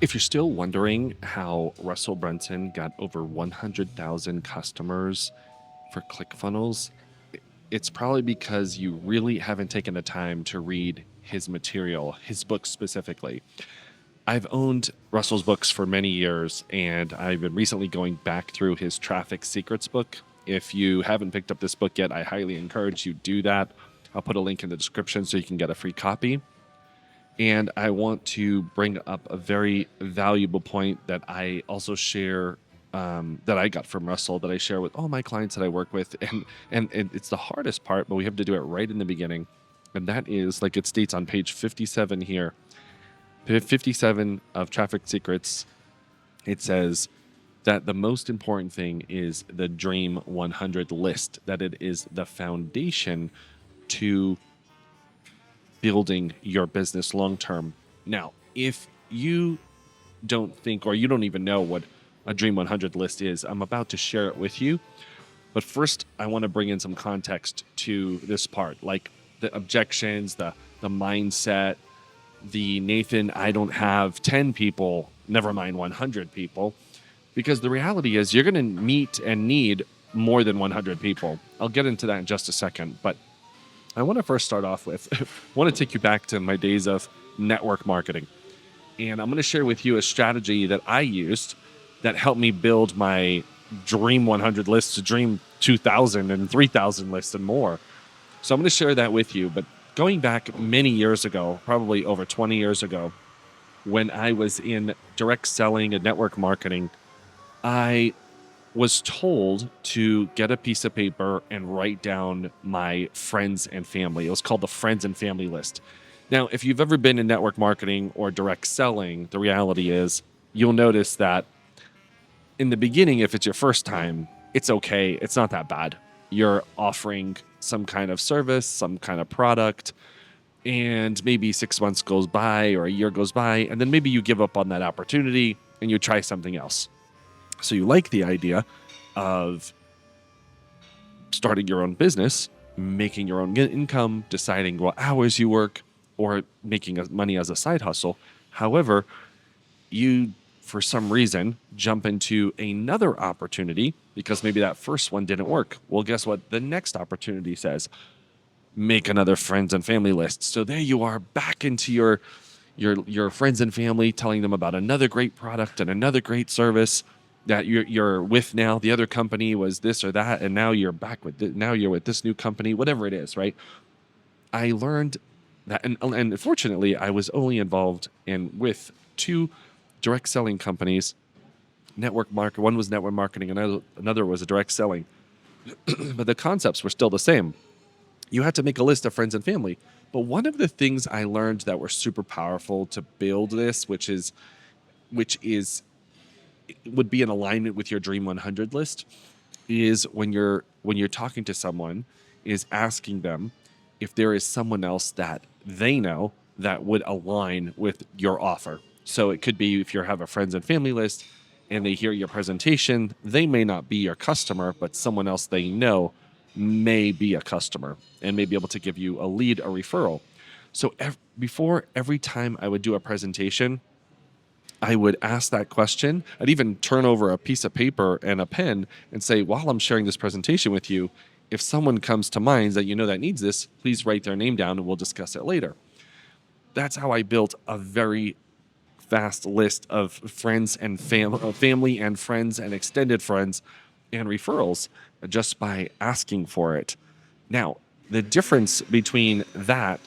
If you're still wondering how Russell Brunson got over 100,000 customers for ClickFunnels, it's probably because you really haven't taken the time to read his material, his books specifically. I've owned Russell's books for many years, and I've been recently going back through his Traffic Secrets book. If you haven't picked up this book yet, I highly encourage you do that. I'll put a link in the description so you can get a free copy. And I want to bring up a very valuable point that I also share, that I got from Russell, that I share with all my clients that I work with. And it's the hardest part, but we have to do it right in the beginning. And that is, like it states on page 57 here, 57 of Traffic Secrets, it says that the most important thing is the Dream 100 list, that it is the foundation to building your business long term. Now, if you don't think, or you don't even know what a Dream 100 list is, I'm about to share it with you. But first, I want to bring in some context to this part, like the objections, the mindset, the Nathan, I don't have 10 people, never mind 100 people. Because the reality is you're going to meet and need more than 100 people. I'll get into that in just a second, but I want to first start off with, I want to take you back to my days of network marketing. And I'm going to share with you a strategy that I used that helped me build my Dream 100 lists to Dream 2,000 and 3,000 lists and more. So I'm going to share that with you. But going back many years ago, probably over 20 years ago, when I was in direct selling and network marketing, I was told to get a piece of paper and write down my friends and family. It was called the friends and family list. Now, if you've ever been in network marketing or direct selling, the reality is you'll notice that in the beginning, if it's your first time, it's okay. It's not that bad. You're offering some kind of service, some kind of product, and maybe 6 months goes by or a year goes by, and then maybe you give up on that opportunity and you try something else. So you like the idea of starting your own business, making your own income, deciding what hours you work, or making money as a side hustle. However, you, for some reason, jump into another opportunity because maybe that first one didn't work. Well, guess what? The next opportunity says, make another friends and family list. So there you are, back into your friends and family, telling them about another great product and another great service that you're with now. The other company was this or that, and now you're back with now you're with this new company, whatever it is, right? I learned that, and fortunately, I was only involved in with two direct selling companies. One was network marketing, and another was a direct selling. But the concepts were still the same. You had to make a list of friends and family. But one of the things I learned that were super powerful to build this, which would be in alignment with your Dream 100 list, is when you're talking to someone, is asking them if there is someone else that they know that would align with your offer. So it could be if you have a friends and family list and they hear your presentation, they may not be your customer, but someone else they know may be a customer and may be able to give you a lead, a referral. So before every time I would do a presentation, I would ask that question. I'd even turn over a piece of paper and a pen and say, while I'm sharing this presentation with you, if someone comes to mind that you know that needs this, please write their name down and we'll discuss it later. That's how I built a very fast list of friends and family and friends and extended friends and referrals just by asking for it. Now, the difference between that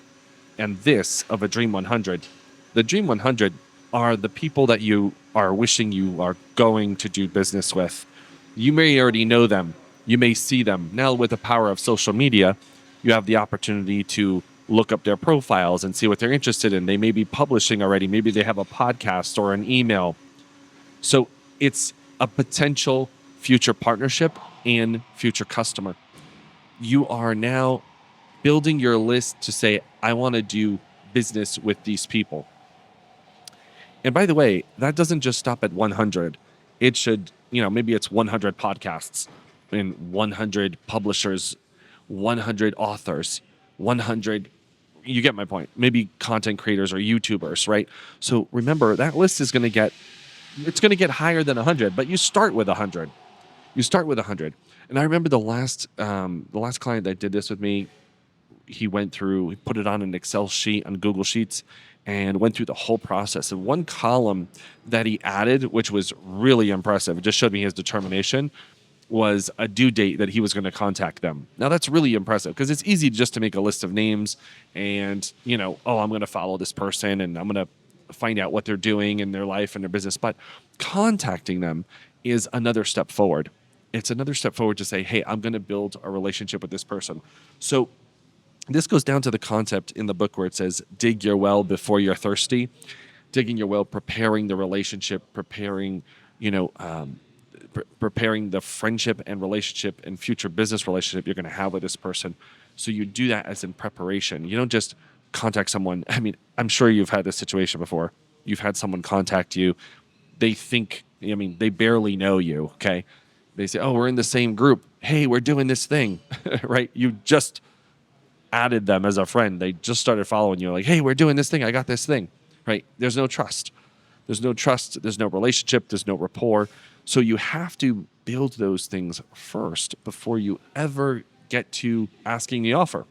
and this of a Dream 100, the Dream 100 are the people that you are wishing you are going to do business with. You may already know them. You may see them. Now, with the power of social media, you have the opportunity to look up their profiles and see what they're interested in. They may be publishing already. Maybe they have a podcast or an email. So it's a potential future partnership and future customer. You are now building your list to say, I want to do business with these people. And by the way, that doesn't just stop at 100. It should, maybe it's 100 podcasts and 100 publishers, 100 authors, 100, You get my point. Maybe content creators or YouTubers, right? So remember that list is going to get, it's going to get higher than 100, but you start with 100. You start with 100. And I remember the last client that did this with me, he put it on an Excel sheet on Google Sheets and went through the whole process. And one column that he added, which was really impressive, it just showed me his determination, was a due date that he was going to contact them. Now that's really impressive because it's easy just to make a list of names and, oh, I'm going to follow this person and I'm going to find out what they're doing in their life and their business. But contacting them is another step forward. It's another step forward to say, hey, I'm going to build a relationship with this person. So this goes down to the concept in the book where it says, dig your well before you're thirsty. Digging your well, preparing the relationship, preparing the friendship and relationship and future business relationship you're going to have with this person. So you do that as in preparation. You don't just contact someone. I mean, I'm sure you've had this situation before. You've had someone contact you. They barely know you, okay? They say, oh, we're in the same group. Hey, we're doing this thing, right? You just added them as a friend. They just started following you like, hey, we're doing this thing. I got this thing, right? There's no trust. There's no trust. There's no relationship. There's no rapport. So you have to build those things first before you ever get to asking the offer.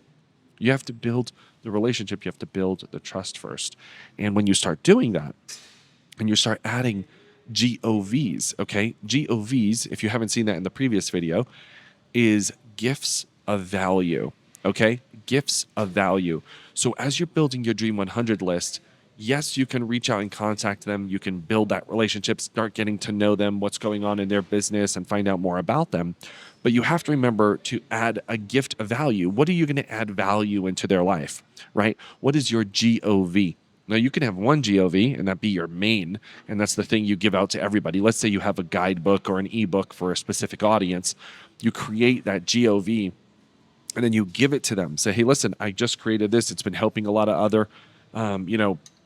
You have to build the relationship. You have to build the trust first. And when you start doing that and you start adding GOVs, okay? GOVs, if you haven't seen that in the previous video, is gifts of value, okay? Gifts of value. So as you're building your Dream 100 list, yes, you can reach out and contact them. You can build that relationship, start getting to know them, what's going on in their business, and find out more about them. But you have to remember to add a gift of value. What are you going to add value into their life, right? What is your GOV? Now, you can have one GOV and that be your main, and that's the thing you give out to everybody. Let's say you have a guidebook or an ebook for a specific audience. You create that GOV and then you give it to them. Say, hey, listen, I just created this. It's been helping a lot of other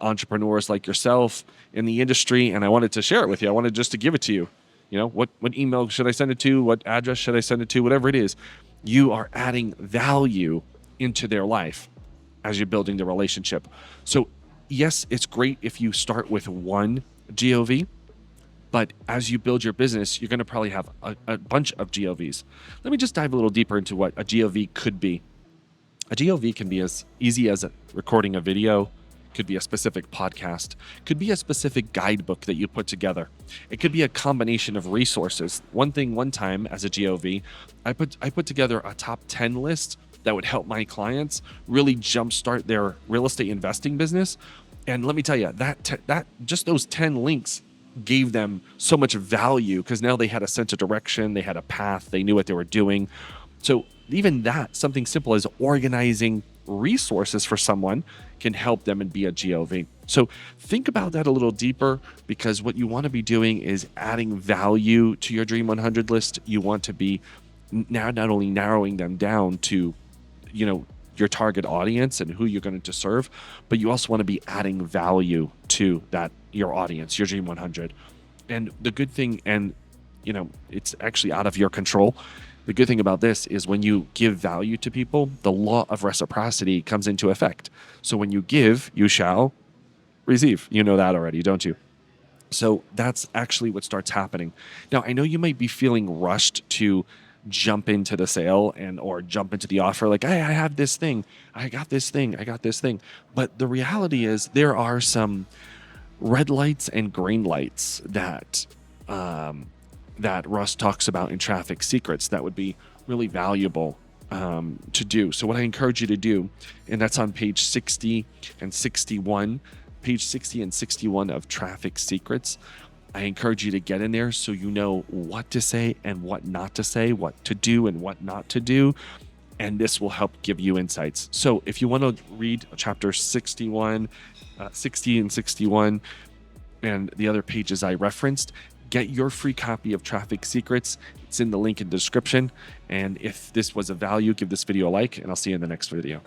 entrepreneurs like yourself in the industry, and I wanted to share it with you. I wanted just to give it to you. What email should I send it to? What address should I send it to? Whatever it is, you are adding value into their life as you're building the relationship. So yes, it's great if you start with one GOV, but as you build your business, you're going to probably have a bunch of GOVs. Let me just dive a little deeper into what a GOV could be. A GOV can be as easy as recording a video, could be a specific podcast, could be a specific guidebook that you put together. It could be a combination of resources. One time as a GOV, I put together a top 10 list that would help my clients really jumpstart their real estate investing business. And let me tell you, that just those 10 links gave them so much value because now they had a sense of direction, they had a path, they knew what they were doing. So even that, something simple as organizing resources for someone can help them and be a GOV. So think about that a little deeper, because what you want to be doing is adding value to your Dream 100 list. You want to be now not only narrowing them down to, your target audience and who you're going to serve, but you also want to be adding value to your audience, your Dream 100. And the good thing, and it's actually out of your control. The good thing about this is when you give value to people, the law of reciprocity comes into effect. So when you give, you shall receive. You know that already, don't you? So that's actually what starts happening. Now, I know you might be feeling rushed to jump into the sale or jump into the offer like, hey, I have this thing. I got this thing. But the reality is there are some red lights and green lights that Russ talks about in Traffic Secrets that would be really valuable to do. So what I encourage you to do, and that's on page 60 and 61, page 60 and 61 of Traffic Secrets, I encourage you to get in there so you know what to say and what not to say, what to do and what not to do. And this will help give you insights. So if you want to read chapter 60 and 61, and the other pages I referenced, get your free copy of Traffic Secrets. It's in the link in the description. And if this was of value, give this video a like, and I'll see you in the next video.